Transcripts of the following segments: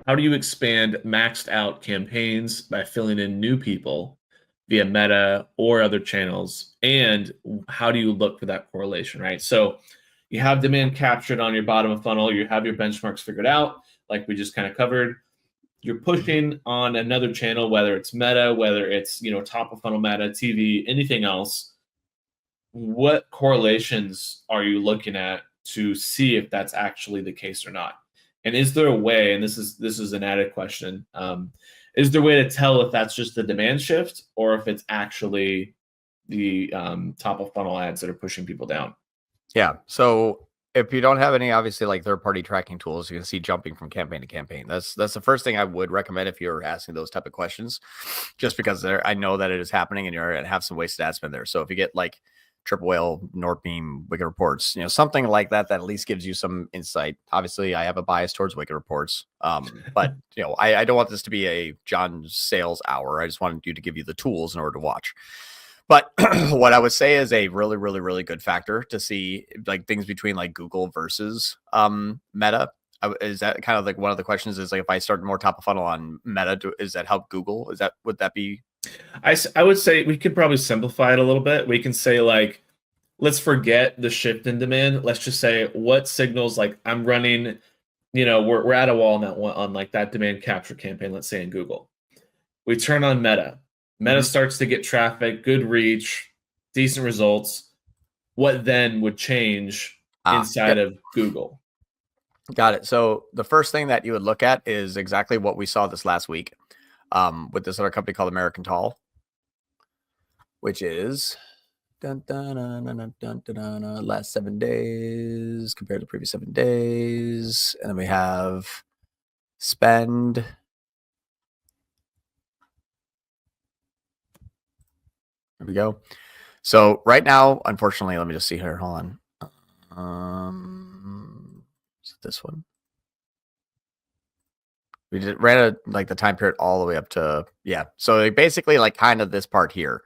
How do you expand maxed out campaigns by filling in new people via Meta or other channels? And how do you look for that correlation, right? So you have demand captured on your bottom of funnel, you have your benchmarks figured out, like we just kind of covered. You're pushing on another channel, whether it's Meta, whether it's top of funnel Meta, TV, anything else. What correlations are you looking at to see if that's actually the case or not? And is there a way, and this is an added question, is there a way to tell if that's just the demand shift or if it's actually the top of funnel ads that are pushing people down? Yeah. So if you don't have any, obviously, like third-party tracking tools, you can see jumping from campaign to campaign. That's the first thing I would recommend if you're asking those type of questions, just because I know that it is happening and you're going to have some wasted ad spend there. So if you get like Triple Whale, Northbeam, Wicked Reports, something like that, that at least gives you some insight. Obviously, I have a bias towards Wicked Reports, but I don't want this to be a John sales hour. I just wanted you to give you the tools in order to watch. But what I would say is a really, really, really good factor to see like things between like Google versus Meta. Is that kind of like one of the questions is like, if I start more top of funnel on Meta, does that help Google? Would that be? I would say we could probably simplify it a little bit. We can say like, let's forget the shift in demand. Let's just say what signals, like I'm running, we're at a wall now on like that demand capture campaign, let's say in Google. We turn on Meta. Meta starts to get traffic, good reach, decent results. What then would change inside of Google? Got it. So the first thing that you would look at is exactly what we saw this last week with this other company called American Tall, which is last 7 days compared to previous 7 days. And then we have spend. There we go. So right now, unfortunately, let me just see here. Hold on. Is it this one? We ran like the time period all the way up to, yeah. So basically like kind of this part here.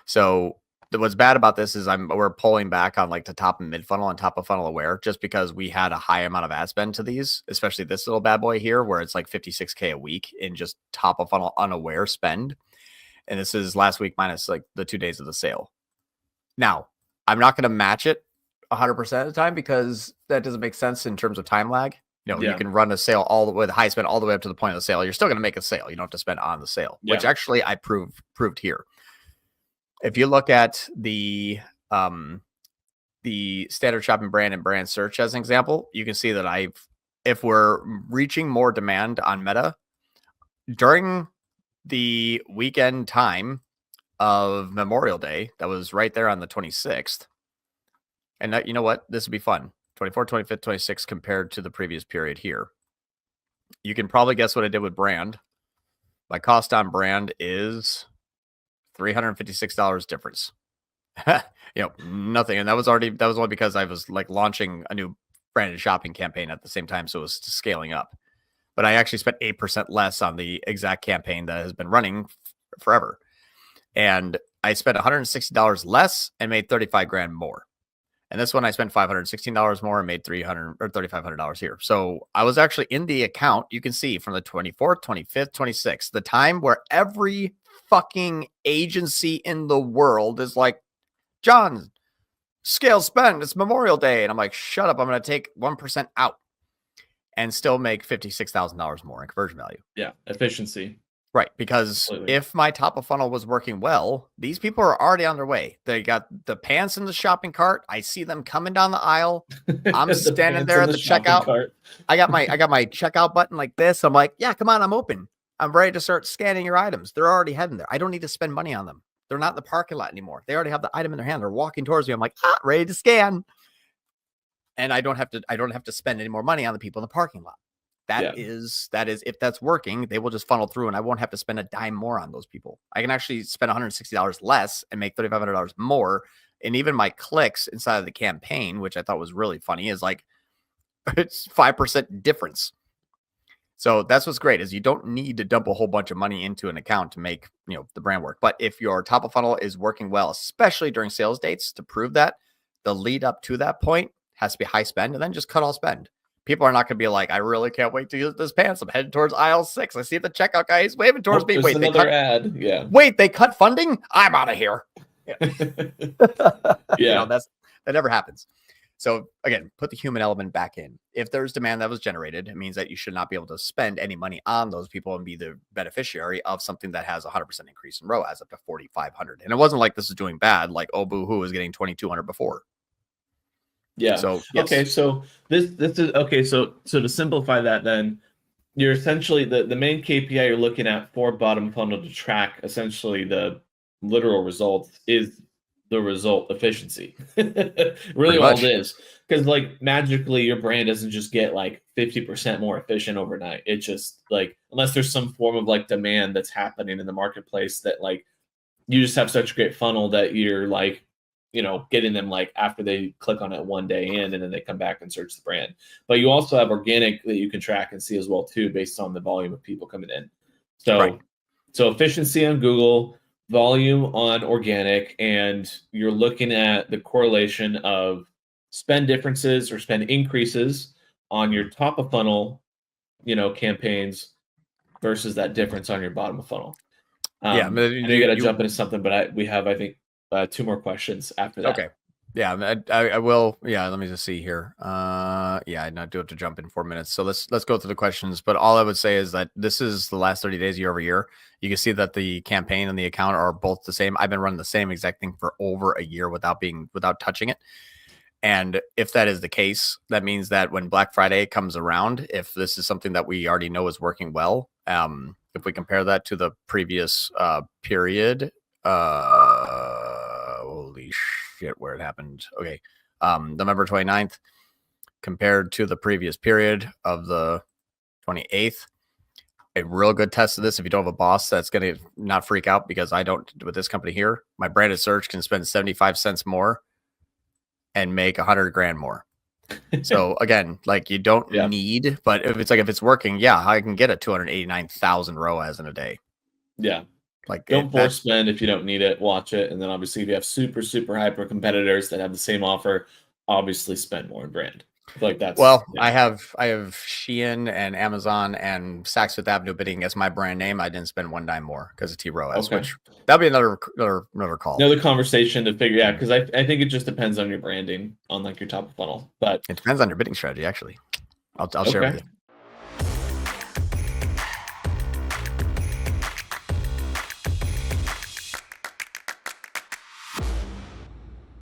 So what's bad about this is we're pulling back on like the top and mid funnel and top of funnel aware, just because we had a high amount of ad spend to these, especially this little bad boy here, where it's like 56K a week in just top of funnel unaware spend. And this is last week minus like the 2 days of the sale. Now, I'm not going to match it 100% of the time because that doesn't make sense in terms of time lag. You can run a sale all the way, the high spend all the way up to the point of the sale. You're still going to make a sale. You don't have to spend on the sale, which actually I proved here. If you look at the standard shopping brand and brand search as an example, you can see that if we're reaching more demand on Meta during the weekend time of Memorial Day, that was right there on the 26th. And that, you know what? This would be fun. 24, 25th, 26th compared to the previous period here. You can probably guess what I did with brand. My cost on brand is $356 difference. Nothing. And that was only because I was like launching a new branded shopping campaign at the same time. So it was scaling up. But I actually spent 8% less on the exact campaign that has been running forever. And I spent $160 less and made 35 grand more. And this one I spent $516 more and made $300 or $3,500 here. So I was actually in the account. You can see from the 24th, 25th, 26th, the time where every fucking agency in the world is like, John, scale spend, it's Memorial Day. And I'm like, shut up. I'm going to take 1% out and still make $56,000 more in conversion value. Yeah, efficiency. Right, because if my top of funnel was working well, these people are already on their way. They got the pants in the shopping cart. I see them coming down the aisle. I'm standing there at the checkout. Cart. I got my checkout button like this. I'm like, yeah, come on, I'm open. I'm ready to start scanning your items. They're already heading there. I don't need to spend money on them. They're not in the parking lot anymore. They already have the item in their hand. They're walking towards me. I'm like, ready to scan. And I don't have to spend any more money on the people in the parking lot. That is, if that's working, they will just funnel through and I won't have to spend a dime more on those people. I can actually spend $160 less and make $3,500 more. And even my clicks inside of the campaign, which I thought was really funny, is like, it's 5% difference. So that's what's great is you don't need to dump a whole bunch of money into an account to make, the brand work. But if your top of funnel is working well, especially during sales dates, to prove that, the lead up to that point has to be high spend and then just cut all spend. People are not going to be like, I really can't wait to use this pants. I'm heading towards aisle 6. I see the checkout guy. He's waving towards me. Wait, another ad. Yeah. Wait, they cut funding? I'm out of here. Yeah. Yeah. That never happens. So again, put the human element back in. If there's demand that was generated, it means that you should not be able to spend any money on those people and be the beneficiary of something that has 100% increase in ROAS up to 4,500. And it wasn't like this is doing bad, like oh boo-hoo was getting 2,200 before. Yeah. So yes. Okay. So this is okay. So to simplify that, then you're essentially the main KPI you're looking at for bottom funnel to track essentially the literal results is the result efficiency. Really all it is. Because like magically your brand doesn't just get like 50% more efficient overnight. It just like, unless there's some form of like demand that's happening in the marketplace that like you just have such a great funnel that you're like, getting them like after they click on it one day in and then they come back and search the brand. But you also have organic that you can track and see as well too, based on the volume of people coming in. So, so efficiency on Google, volume on organic, and you're looking at the correlation of spend differences or spend increases on your top of funnel, campaigns versus that difference on your bottom of funnel. I know you got to jump into something, but we have, I think, 2 more questions after that. Okay. Yeah, I will. Yeah, let me just see here. I do have to jump in 4 minutes. So let's go through the questions. But all I would say is that this is the last 30 days year over year. You can see that the campaign and the account are both the same. I've been running the same exact thing for over a year without touching it. And if that is the case, that means that when Black Friday comes around, if this is something that we already know is working well, if we compare that to the previous period, holy shit, where it happened. Okay. November 29th compared to the previous period of the 28th. A real good test of this. If you don't have a boss that's going to not freak out, because I don't with this company here, my branded search can spend 75 cents more and make 100 grand more. So again, like you don't need, but if it's working, I can get a 289,000 ROAS in a day. Yeah. Like don't force spend if you don't need it, watch it. And then obviously if you have super, super hyper competitors that have the same offer, obviously spend more in brand. Like that's I have Shein and Amazon and Saks Fifth Avenue bidding as my brand name. I didn't spend one dime more because of T-ROAS, which that'll be another call. Another conversation to figure out, because I think it just depends on your branding on like your top of funnel. But it depends on your bidding strategy, actually. I'll share with you.